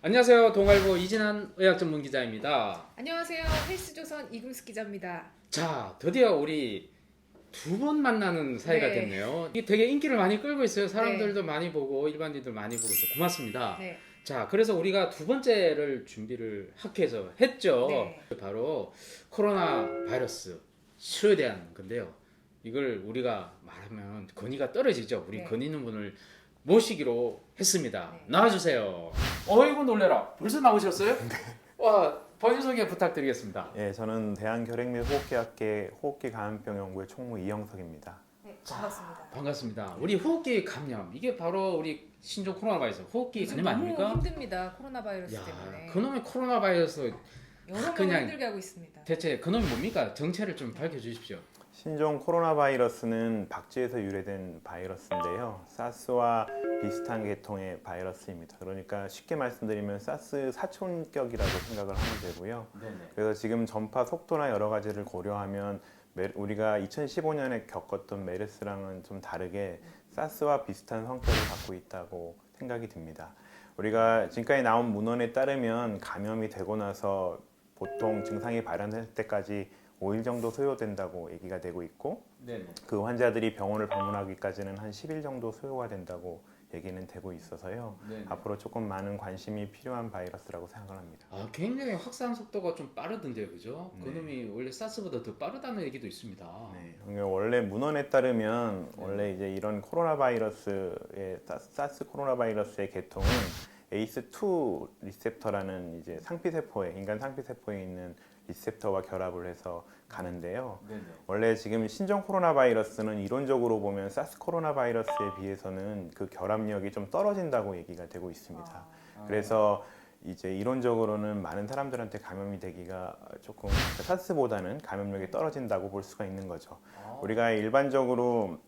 안녕하세요. 동아일보 이진한 의학전문기자입니다. 안녕하세요. 헬스조선 이금숙 기자입니다. 자, 드디어 우리 두 번 만나는 사이가 네. 됐네요. 이게 되게 인기를 많이 끌고 있어요. 네. 사람들도 많이 보고 일반인들 많이 보고 있어요. 고맙습니다. 네. 자, 그래서 우리가 두 번째를 준비를 학회에서 했죠. 네. 바로 코로나 바이러스 치료에 대한 건데요. 이걸 우리가 말하면 건의가 떨어지죠. 우리 네. 건의 있는 분을 모시기로 했습니다. 네. 나와주세요. 어이구 놀래라. 벌써 나오셨어요? 와, 본인 소개 부탁드리겠습니다. 예, 저는 대한결핵 및 호흡기학계 호흡기 감염병 연구의 총무 이영석입니다. 네. 반갑습니다. 반갑습니다. 우리 호흡기 감염 이게 바로 우리 신종 코로나 바이러스 호흡기 요즘 감염 너무 아닙니까? 힘듭니다. 코로나 바이러스 야, 때문에. 그놈의 코로나 바이러스 여러모로 그냥 힘들게 하고 있습니다. 대체 그놈이 뭡니까? 정체를 좀 밝혀주십시오. 신종 코로나 바이러스는 박쥐에서 유래된 바이러스인데요. 사스와 비슷한 계통의 바이러스입니다. 그러니까 쉽게 말씀드리면 사스 사촌격이라고 생각을 하면 되고요. 네네. 그래서 지금 전파 속도나 여러 가지를 고려하면 우리가 2015년에 겪었던 메르스랑은 좀 다르게 사스와 비슷한 성격을 갖고 있다고 생각이 듭니다. 우리가 지금까지 나온 문헌에 따르면 감염이 되고 나서 보통 증상이 발현될 때까지 5일 정도 소요된다고 얘기가 되고 있고 네네. 그 환자들이 병원을 방문하기까지는 한 10일 정도 소요가 된다고 얘기는 되고 있어서요. 네네. 앞으로 조금 많은 관심이 필요한 바이러스라고 생각을 합니다. 아, 굉장히 확산 속도가 좀 빠르던데요, 그죠? 네. 그놈이 원래 사스보다 더 빠르다는 얘기도 있습니다. 그러니까 원래 문헌에 따르면 네. 원래 이제 이런 코로나 바이러스의 사스 코로나 바이러스의 계통은 ACE2 리셉터라는 이제 상피세포에 인간 상피세포에 있는 리셉터와 결합을 해서 가는데요. 네네. 원래 지금 신종 코로나 바이러스는 이론적으로 보면 사스 코로나 바이러스에 비해서는 그 결합력이 좀 떨어진다고 얘기가 되고 있습니다. 그래서 이제 이론적으로는 많은 사람들한테 감염이 되기가 조금 사스보다는 감염력이 떨어진다고 볼 수가 있는 거죠. 우리가 일반적으로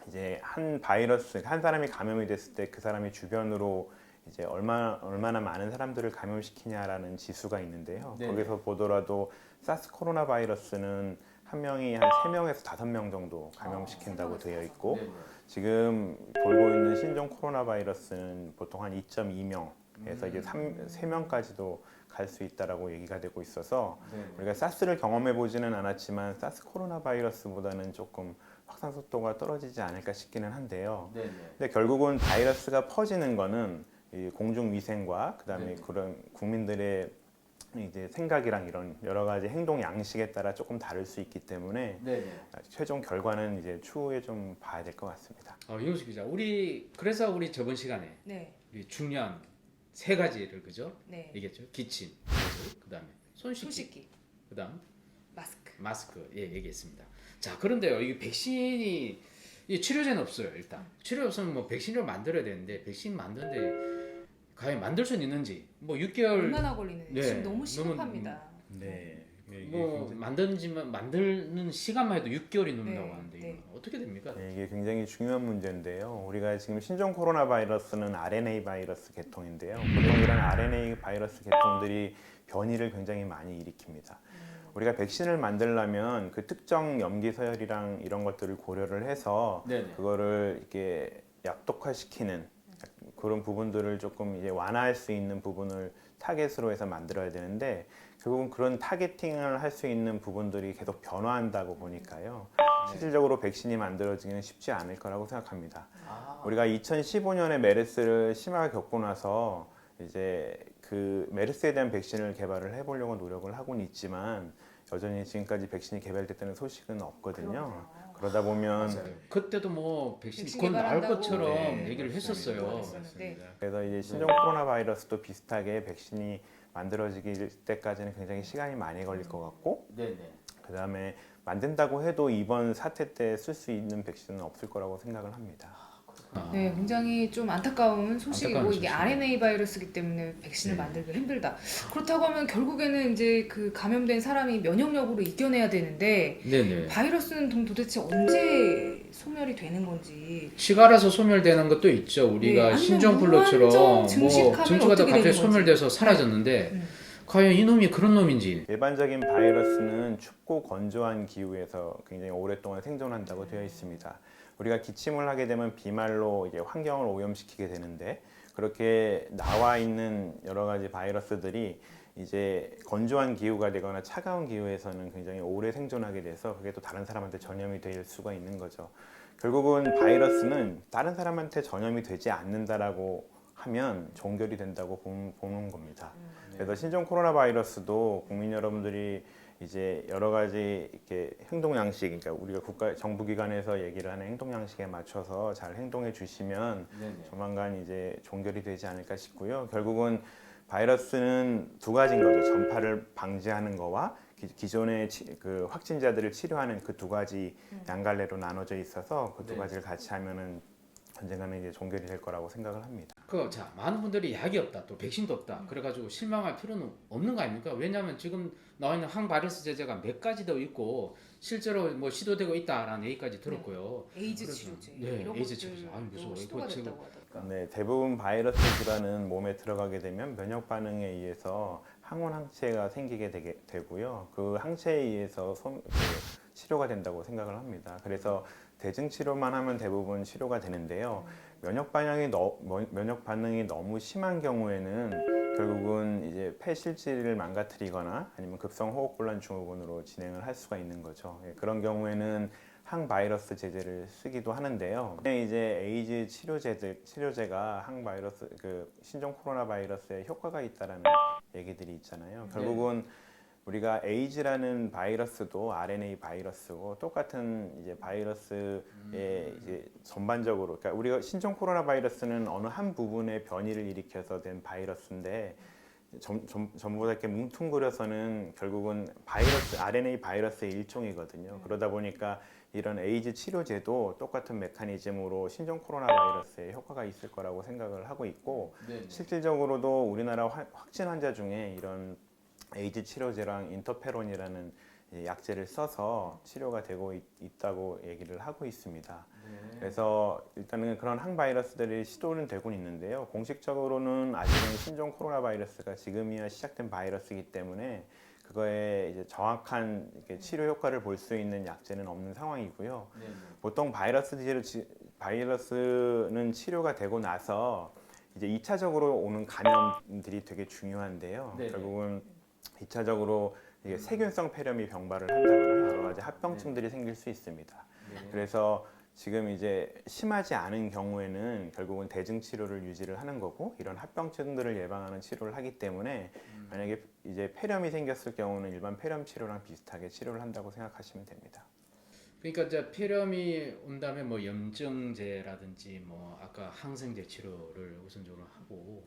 이제 한 바이러스 한 사람이 감염이 됐을 때 그 사람이 주변으로 이제 얼마나 많은 사람들을 감염시키냐라는 지수가 있는데요. 네네. 거기서 보더라도 사스 코로나 바이러스는 한 명이 한 3명에서 5명 정도 감염시킨다고 되어 있고 네네. 지금 돌고 있는 신종 코로나 바이러스는 보통 한 2.2명에서 이제 3명까지도 갈 수 있다라고 얘기가 되고 있어서 네네. 우리가 사스를 경험해 보지는 않았지만 사스 코로나 바이러스보다는 조금 확산 속도가 떨어지지 않을까 싶기는 한데요. 네네. 근데 결국은 바이러스가 퍼지는 거는 이 공중 위생과 그다음에 네. 그런 국민들의 이제 생각이랑 이런 여러 가지 행동 양식에 따라 조금 다를 수 있기 때문에 네네. 최종 결과는 이제 추후에 좀 봐야 될 것 같습니다. 이용식 기자, 그래서 우리 저번 시간에 네. 우리 중요한 세 가지를 그죠? 네. 얘기했죠. 기침, 그다음에 손 씻기, 손 씻기, 그다음 마스크. 마스크 얘기했습니다. 자, 그런데요, 이 백신이 이 치료제는 없어요. 일단 치료 없으면 뭐 백신을 만들어야 되는데 백신 만드는데 과연 만들 수는 있는지 뭐 6개월 얼마나 걸리는지 네, 지금 너무 시급합니다. 네. 뭐 만드는 시간만 해도 6개월이 넘는다고 네, 하는데 네. 이건 어떻게 됩니까? 네, 이게 굉장히 중요한 문제인데요. 우리가 지금 신종 코로나 바이러스는 RNA 바이러스 계통인데요. 보통 이런 RNA 바이러스 계통들이 변이를 굉장히 많이 일으킵니다. 우리가 백신을 만들려면 그 특정 염기 서열이랑 이런 것들을 고려를 해서 네네. 그거를 이렇게 약독화시키는 그런 부분들을 조금 이제 완화할 수 있는 부분을 타겟으로 해서 만들어야 되는데 결국은 그런 타겟팅을 할 수 있는 부분들이 계속 변화한다고 보니까요. 실질적으로 백신이 만들어지기는 쉽지 않을 거라고 생각합니다. 우리가 2015년에 메르스를 심하게 겪고 나서 이제 그 메르스에 대한 백신을 개발을 해보려고 노력을 하고는 있지만 여전히 지금까지 백신이 개발됐다는 소식은 없거든요. 그러다 보면 맞아요. 그때도 뭐 백신 백신 곧 나올 개발한다고 것처럼 네, 얘기를 맞습니다. 했었어요. 네. 그래서 이제 신종 코로나 바이러스도 비슷하게 백신이 만들어지기 때까지는 굉장히 시간이 많이 걸릴 것 같고 네네. 그 다음에 만든다고 해도 이번 사태 때 쓸 수 있는 백신은 없을 거라고 생각을 합니다. 네, 굉장히 좀 안타까운 소식이고 안타까운 이게 소식이네요. RNA 바이러스이기 때문에 백신을 네. 만들기 힘들다. 그렇다고 하면 결국에는 이제 그 감염된 사람이 면역력으로 이겨내야 되는데 네네. 바이러스는 도대체 언제 소멸이 되는 건지. 시갈에서 소멸되는 것도 있죠. 우리가 아니면 신종플루처럼 무한정 증식하면 증식하다 어떻게 갑자기 되는 건지. 소멸돼서 사라졌는데 음. 과연 이놈이 그런 놈인지. 일반적인 바이러스는 춥고 건조한 기후에서 굉장히 오랫동안 생존한다고 되어 있습니다. 우리가 기침을 하게 되면 비말로 이제 환경을 오염시키게 되는데 그렇게 나와 있는 여러 가지 바이러스들이 이제 건조한 기후가 되거나 차가운 기후에서는 굉장히 오래 생존하게 돼서 그게 또 다른 사람한테 전염이 될 수가 있는 거죠. 결국은 바이러스는 다른 사람한테 전염이 되지 않는다라고 하면 종결이 된다고 보는 겁니다. 그래서 신종 코로나 바이러스도 국민 여러분들이 이제 여러 가지 이렇게 행동 양식, 그러니까 우리가 정부 기관에서 얘기를 하는 행동 양식에 맞춰서 잘 행동해 주시면 네네. 조만간 이제 종결이 되지 않을까 싶고요. 결국은 바이러스는 두 가지인 거죠. 전파를 방지하는 거와 기존의 그 확진자들을 치료하는 그 두 가지 양갈래로 나눠져 있어서 그 두 네. 가지를 같이 하면은 언젠가는 이제 종결이 될 거라고 생각을 합니다. 자, 많은 분들이 약이 없다, 또 백신도 없다. 그래가지고 실망할 필요는 없는 거 아닙니까? 왜냐하면 지금 나와 있는 항바이러스 제제가 몇 가지 더 있고 실제로 뭐 시도되고 있다라는 얘기까지 들었고요. 에이즈 그래서- 치료제 네, 이런 에이즈 것들도 치료제. 아유, 무서워. 시도가 이거 지금- 됐다고 하더라고요. 네, 대부분 바이러스 질환은 몸에 들어가게 되면 면역 반응에 의해서 항원 항체가 생기게 되고요. 그 항체에 의해서 치료가 된다고 생각을 합니다. 그래서 대증 치료만 하면 대부분 치료가 되는데요. 면역 반응이 너무 심한 경우에는 결국은 이제 폐 실질을 망가뜨리거나 아니면 급성 호흡곤란 증후군으로 진행을 할 수가 있는 거죠. 예, 그런 경우에는 항바이러스 제제를 쓰기도 하는데요. 이제 에이즈 치료제가 항바이러스 그 신종 코로나 바이러스에 효과가 있다라는 얘기들이 있잖아요. 결국은 우리가 에이즈라는 바이러스도 RNA 바이러스고 똑같은 이제 바이러스의 이제 전반적으로, 그러니까 우리가 신종 코로나 바이러스는 어느 한 부분의 변이를 일으켜서 된 바이러스인데 전부 다 이렇게 뭉뚱그려서는 결국은 RNA 바이러스의 일종이거든요. 그러다 보니까 이런 에이즈 치료제도 똑같은 메커니즘으로 신종 코로나 바이러스에 효과가 있을 거라고 생각을 하고 있고, 네. 실질적으로도 우리나라 확진 환자 중에 이런 에이즈 치료제랑 인터페론이라는 약제를 써서 치료가 되고 있다고 얘기를 하고 있습니다. 그래서 일단은 그런 항바이러스들이 시도는 되고 있는데요. 공식적으로는 아직은 신종 코로나 바이러스가 지금이야 시작된 바이러스이기 때문에 그거에 이제 정확한 이렇게 치료 효과를 볼 수 있는 약제는 없는 상황이고요. 보통 바이러스는 치료가 되고 나서 이제 2차적으로 오는 감염들이 되게 중요한데요. 네네. 결국은 2차적으로 이게 세균성 폐렴이 병발을 한다거나 여러 가지 합병증들이 생길 수 있습니다. 그래서 지금 이제 심하지 않은 경우에는 결국은 대증 치료를 유지를 하는 거고, 이런 합병증들을 예방하는 치료를 하기 때문에 만약에 이제 폐렴이 생겼을 경우는 일반 폐렴 치료랑 비슷하게 치료를 한다고 생각하시면 됩니다. 그러니까 이제 폐렴이 온다면 뭐 염증제라든지 뭐 아까 항생제 치료를 우선적으로 하고,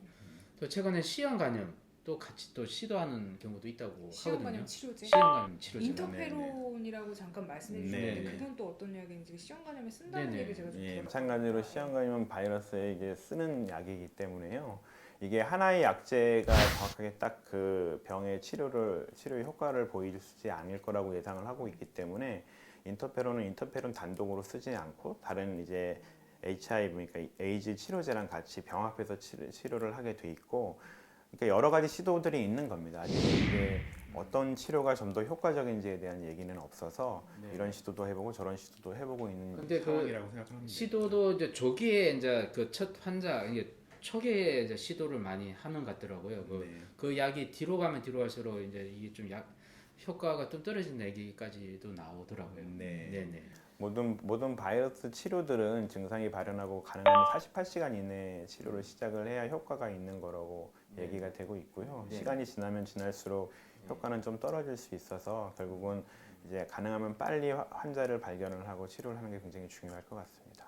또 최근에 시형 간염 또 같이 또 시도하는 경우도 있다고 시험관염 하거든요. 치료제 시형 간염 치료제. 인터페론이라고 잠깐 말씀해 네, 주셨는데 네. 그건 또 어떤 약인지 시험관염에 쓴다는 네네. 얘기 제가 좀 예, 들었어요. 마찬가지로 시형간염은 바이러스에 이게 쓰는 약이기 때문에요. 이게 하나의 약제가 정확하게 딱 그 병의 치료의 효과를 보여주지 않을 거라고 예상을 하고 있기 때문에 인터페론은 인터페론 단독으로 쓰지 않고 다른 이제 HIV, 그러니까 에이즈 치료제랑 같이 병합해서 치료를 하게 돼 있고, 그러니까 여러 가지 시도들이 있는 겁니다. 아직 이게 어떤 치료가 좀 더 효과적인지에 대한 얘기는 없어서 이런 시도도 해보고 저런 시도도 해보고 있는 근데 그 상황이라고 생각합니다. 시도도 이제 조기에 이제 그 첫 환자 이게 초기에 이제 시도를 많이 하는 것 같더라고요. 그 약이 뒤로 가면 뒤로 갈수록 이제 이게 좀 효과가 좀 떨어지는 얘기까지도 나오더라고요. 네네. 모든 바이러스 치료들은 증상이 발현하고 가능하면 48시간 이내에 치료를 시작을 해야 효과가 있는 거라고 얘기가 되고 있고요. 네. 시간이 지나면 지날수록 효과는 좀 떨어질 수 있어서 결국은 이제 가능하면 빨리 환자를 발견을 하고 치료를 하는 게 굉장히 중요할 것 같습니다.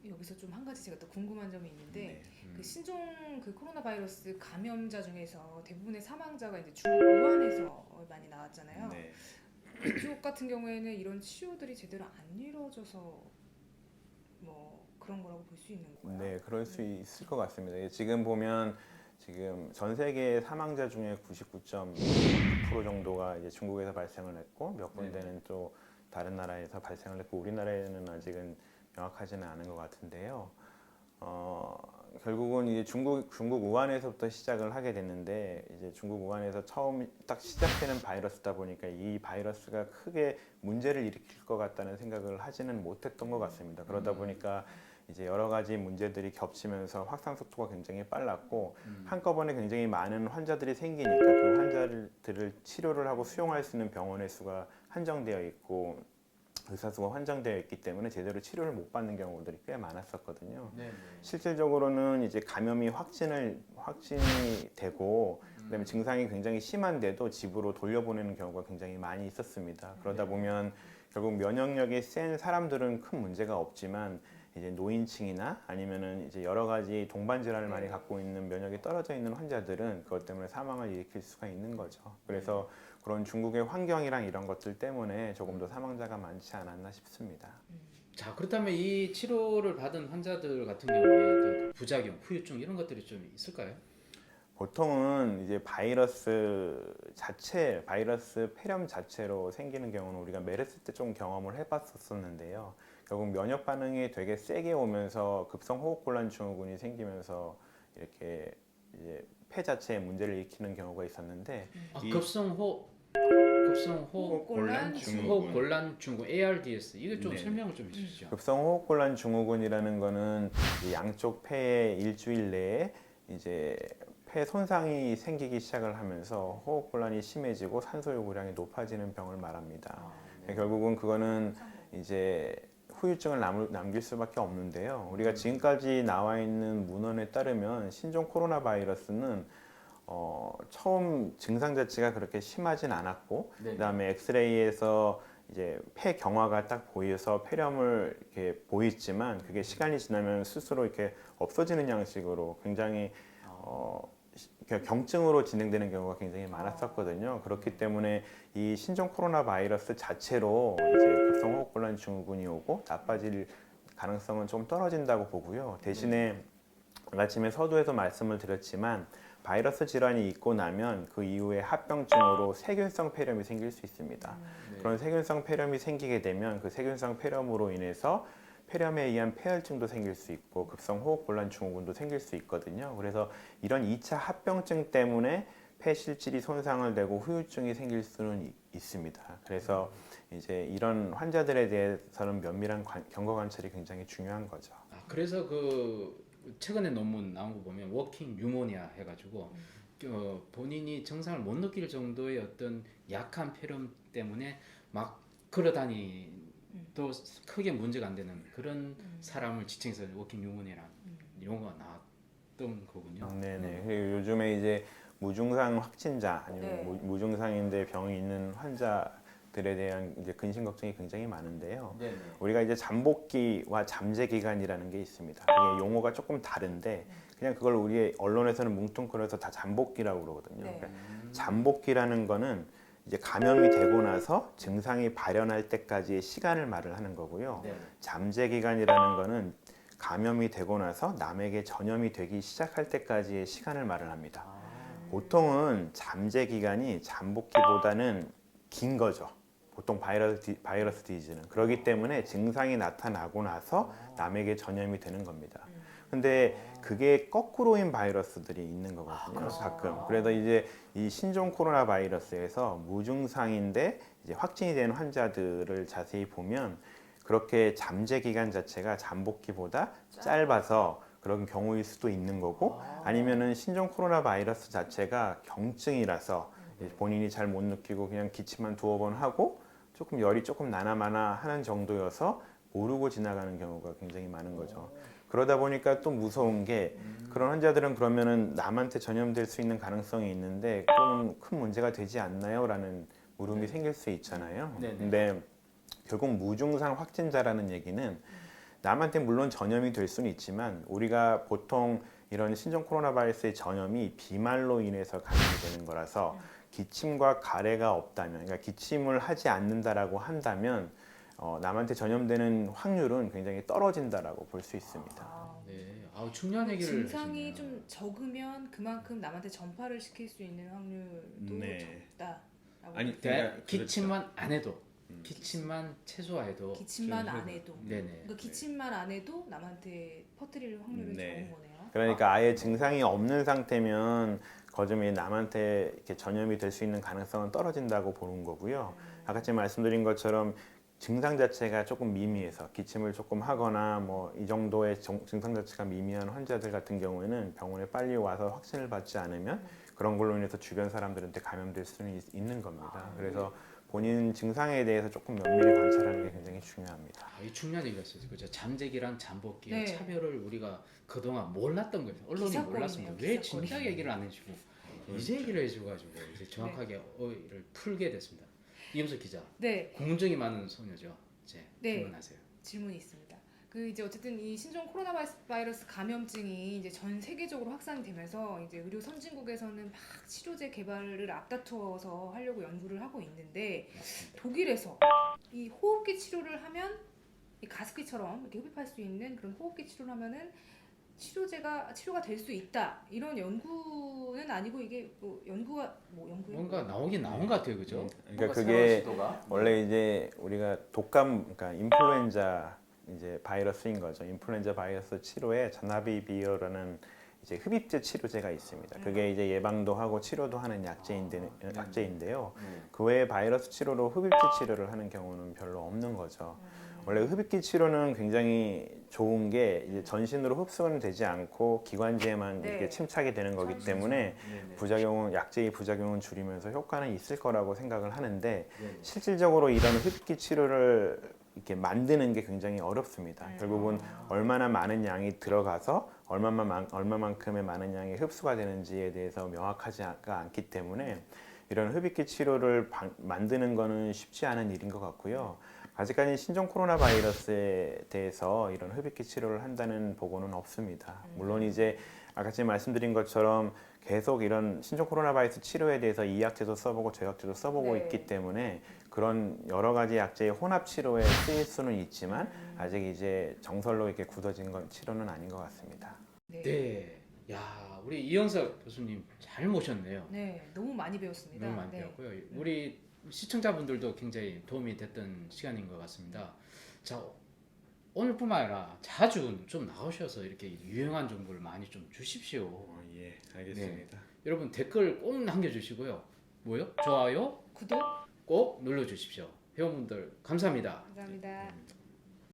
여기서 좀 한 가지 제가 또 궁금한 점이 있는데 네. 그 신종 그 코로나 바이러스 감염자 중에서 대부분의 사망자가 이제 중국 우한에서 많이 나왔잖아요. 네. 그쪽 같은 경우에는 이런 치료들이 제대로 안 이루어져서 뭐 그런 거라고 볼 수 있는 거예요. 네, 그럴 수 있을 것 같습니다. 지금 보면 지금 전 세계 사망자 중에 99.9% 정도가 이제 중국에서 발생을 했고 몇 군데는 또 다른 나라에서 발생을 했고 우리나라에는 아직은 명확하지는 않은 것 같은데요. 결국은 이제 중국 우한에서부터 시작을 하게 됐는데 이제 중국 우한에서 처음 딱 시작되는 바이러스다 보니까 이 바이러스가 크게 문제를 일으킬 것 같다는 생각을 하지는 못했던 것 같습니다. 그러다 보니까 이제 여러 가지 문제들이 겹치면서 확산 속도가 굉장히 빨랐고 한꺼번에 굉장히 많은 환자들이 생기니까 그 환자들을 치료를 하고 수용할 수 있는 병원의 수가 한정되어 있고 의사 수가 한정되어 있기 때문에 제대로 치료를 못 받는 경우들이 꽤 많았었거든요. 실질적으로는 이제 감염이 확진이 되고 그다음에 증상이 굉장히 심한데도 집으로 돌려보내는 경우가 굉장히 많이 있었습니다. 그러다 보면 결국 면역력이 센 사람들은 큰 문제가 없지만 이제 노인층이나 아니면은 이제 여러 가지 동반 질환을 많이 갖고 있는 면역이 떨어져 있는 환자들은 그것 때문에 사망을 일으킬 수가 있는 거죠. 그래서 그런 중국의 환경이랑 이런 것들 때문에 조금 더 사망자가 많지 않았나 싶습니다. 자, 그렇다면 이 치료를 받은 환자들 같은 경우에 부작용, 후유증 이런 것들이 좀 있을까요? 보통은 이제 바이러스 폐렴 자체로 생기는 경우는 우리가 메르스 때 좀 경험을 해봤었는데요. 결국 면역 반응이 되게 세게 오면서 급성 호흡곤란 증후군이 생기면서 이렇게 이제 폐 자체에 문제를 일으키는 경우가 있었는데 급성 호흡곤란 호흡곤란 증후군 ARDS 이게 좀 네. 설명을 좀 해주시죠. 급성 호흡곤란 증후군이라는 거는 이 양쪽 폐에 일주일 내에 이제 폐 손상이 생기기 시작을 하면서 호흡곤란이 심해지고 산소 요구량이 높아지는 병을 말합니다. 결국은 그거는 이제 후유증을 남길 수밖에 없는데요. 우리가 지금까지 나와 있는 문헌에 따르면 신종 코로나 바이러스는 처음 증상 자체가 그렇게 심하진 않았고, 그다음에 엑스레이에서 이제 폐 경화가 딱 보여서 폐렴을 이렇게 보이지만 그게 시간이 지나면 스스로 이렇게 없어지는 양식으로 굉장히 경증으로 진행되는 경우가 굉장히 많았었거든요. 그렇기 때문에 이 신종 코로나 바이러스 자체로 이제 급성 호흡곤란 증후군이 오고 나빠질 가능성은 좀 떨어진다고 보고요. 대신에 아침에 서두에서 말씀을 드렸지만 바이러스 질환이 있고 나면 그 이후에 합병증으로 세균성 폐렴이 생길 수 있습니다. 그런 세균성 폐렴이 생기게 되면 그 세균성 폐렴으로 인해서 폐렴에 의한 폐혈증도 생길 수 있고 급성 호흡곤란 증후군도 생길 수 있거든요. 그래서 이런 2차 합병증 때문에 폐 실질이 손상을 되고 후유증이 생길 수는 있습니다. 그래서 이제 이런 환자들에 대해서는 면밀한 경과 관찰이 굉장히 중요한 거죠. 그래서 그 최근에 논문 나온 거 보면 워킹 뉴모니아 해가지고 본인이 증상을 못 느낄 정도의 어떤 약한 폐렴 때문에 막 걸어다니도 크게 문제가 안 되는 그런 사람을 지칭해서 워킹 뉴모니아라는 용어가 나왔던 거군요. 네네. 그리고 요즘에 이제 무증상 확진자 아니면 무증상인데 병이 있는 환자들에 대한 이제 근심 걱정이 굉장히 많은데요. 우리가 이제 잠복기와 잠재 기간이라는 게 있습니다. 이게 용어가 조금 다른데 그냥 그걸 우리 언론에서는 뭉뚱그려서 다 잠복기라고 그러거든요. 그러니까 잠복기라는 거는 이제 감염이 되고 나서 증상이 발현할 때까지의 시간을 말을 하는 거고요. 잠재 기간이라는 거는 감염이 되고 나서 남에게 전염이 되기 시작할 때까지의 시간을 말을 합니다. 보통은 잠재 기간이 잠복기보다는 긴 거죠. 보통 바이러스 디지는 그렇기 때문에 증상이 나타나고 나서 남에게 전염이 되는 겁니다. 근데 그게 거꾸로인 바이러스들이 있는 거거든요. 가끔. 그래서 이제 이 신종 코로나 바이러스에서 무증상인데 이제 확진이 된 환자들을 자세히 보면 그렇게 잠재 기간 자체가 잠복기보다 짧아서 그런 경우일 수도 있는 거고 아니면은 신종 코로나 바이러스 자체가 경증이라서 본인이 잘 못 느끼고 그냥 기침만 두어 번 하고 조금 열이 조금 나나마나 하는 정도여서 모르고 지나가는 경우가 굉장히 많은 거죠. 그러다 보니까 또 무서운 게 그런 환자들은 그러면은 남한테 전염될 수 있는 가능성이 있는데 그럼 큰 문제가 되지 않나요? 라는 물음이 생길 수 있잖아요. 근데 결국 무증상 확진자라는 얘기는 남한테 물론 전염이 될 수는 있지만 우리가 보통 이런 신종 코로나 바이러스의 전염이 비말로 인해서 감염이 되는 거라서 기침과 가래가 없다면, 그러니까 기침을 하지 않는다라고 한다면 남한테 전염되는 확률은 굉장히 떨어진다라고 볼 수 있습니다. 중요한 얘기를 증상이 해주시네요. 좀 적으면 그만큼 남한테 전파를 시킬 수 있는 확률도 적다라고. 아니, 그러니까 기침만 안 해도 기침만 최소화해도 기침만 안 해도. 네네. 그러니까 기침만 안 해도 남한테 퍼뜨릴 확률은 적은 거네요. 그러니까 아예 증상이 없는 상태면 거점이 남한테 이렇게 전염이 될 수 있는 가능성은 떨어진다고 보는 거고요. 아까 제가 말씀드린 것처럼 증상 자체가 조금 미미해서 기침을 조금 하거나 뭐 이 정도의 증상 자체가 미미한 환자들 같은 경우에는 병원에 빨리 와서 확진을 받지 않으면 그런 걸로 인해서 주변 사람들한테 감염될 수는 있는 겁니다. 그래서 본인 증상에 대해서 조금 면밀히 관찰하는 게 굉장히 중요합니다. 이 중요한 얘기가 있어요. 그죠? 잠재기랑 잠복기의 네. 차별을 우리가 그동안 몰랐던 거예요. 언론이 기사거리네요, 몰랐습니다. 왜 기사거리. 진작 얘기를 안 해주고 이제 얘기를 해줘가지고 이제 정확하게 어휘를 풀게 됐습니다. 이영석 기자, 네, 궁금증이 많은 소녀죠. 이제 네. 질문하세요. 질문이 있습니다. 그 이제 어쨌든 이 신종 코로나 바이러스 감염증이 이제 전 세계적으로 확산이 되면서 이제 의료 선진국에서는 막 치료제 개발을 앞다투어서 하려고 연구를 하고 있는데 독일에서 이 호흡기 치료를 하면 이 가습기처럼 이렇게 흡입할 수 있는 그런 호흡기 치료를 하면은 치료가 될 수 있다 이런 연구는 아니고 이게 뭐 연구가 뭐 연구예요? 뭔가 나오긴 나온 것 같아요, 그죠? 그러니까 뭔가 그게 새로운 시도가. 원래 이제 우리가 독감, 그러니까 인플루엔자 이제 바이러스인 거죠. 인플루엔자 바이러스 치료에 자나비비어라는 이제 흡입제 치료제가 있습니다. 그게 이제 예방도 하고 치료도 하는 약제인데요. 그 외에 바이러스 치료로 흡입제 치료를 하는 경우는 별로 없는 거죠. 원래 흡입기 치료는 굉장히 좋은 게 이제 전신으로 흡수는 되지 않고 기관지에만 네. 이렇게 침착이 되는 거기 때문에 약제의 부작용은 줄이면서 효과는 있을 거라고 생각을 하는데 실질적으로 이런 흡입기 치료를 이렇게 만드는 게 굉장히 어렵습니다. 결국은 얼마나 많은 양이 들어가서 얼마만큼의 많은 양이 흡수가 되는지에 대해서 명확하지가 않기 때문에 이런 흡입기 치료를 만드는 거는 쉽지 않은 일인 것 같고요. 아직까지 신종 코로나 바이러스에 대해서 이런 흡입기 치료를 한다는 보고는 없습니다. 물론 이제 아까 제가 말씀드린 것처럼 계속 이런 신종 코로나 바이러스 치료에 대해서 이 약제도 써보고 저 약제도 써보고 네. 있기 때문에 그런 여러 가지 약제의 혼합 치료에 쓰일 수는 있지만 아직 이제 정설로 이렇게 굳어진 건 치료는 아닌 것 같습니다. 네. 야, 우리 이영석 교수님 잘 모셨네요. 네, 너무 많이 배웠습니다. 너무 많이 네. 배웠고요. 우리 시청자분들도 굉장히 도움이 됐던 시간인 것 같습니다. 자, 오늘뿐만 아니라 자주 좀 나오셔서 이렇게 유용한 정보를 많이 좀 주십시오. 예, 알겠습니다. 여러분 댓글 꼭 남겨주시고요. 뭐요? 좋아요 구독 꼭 눌러주십시오. 회원분들 감사합니다. 감사합니다.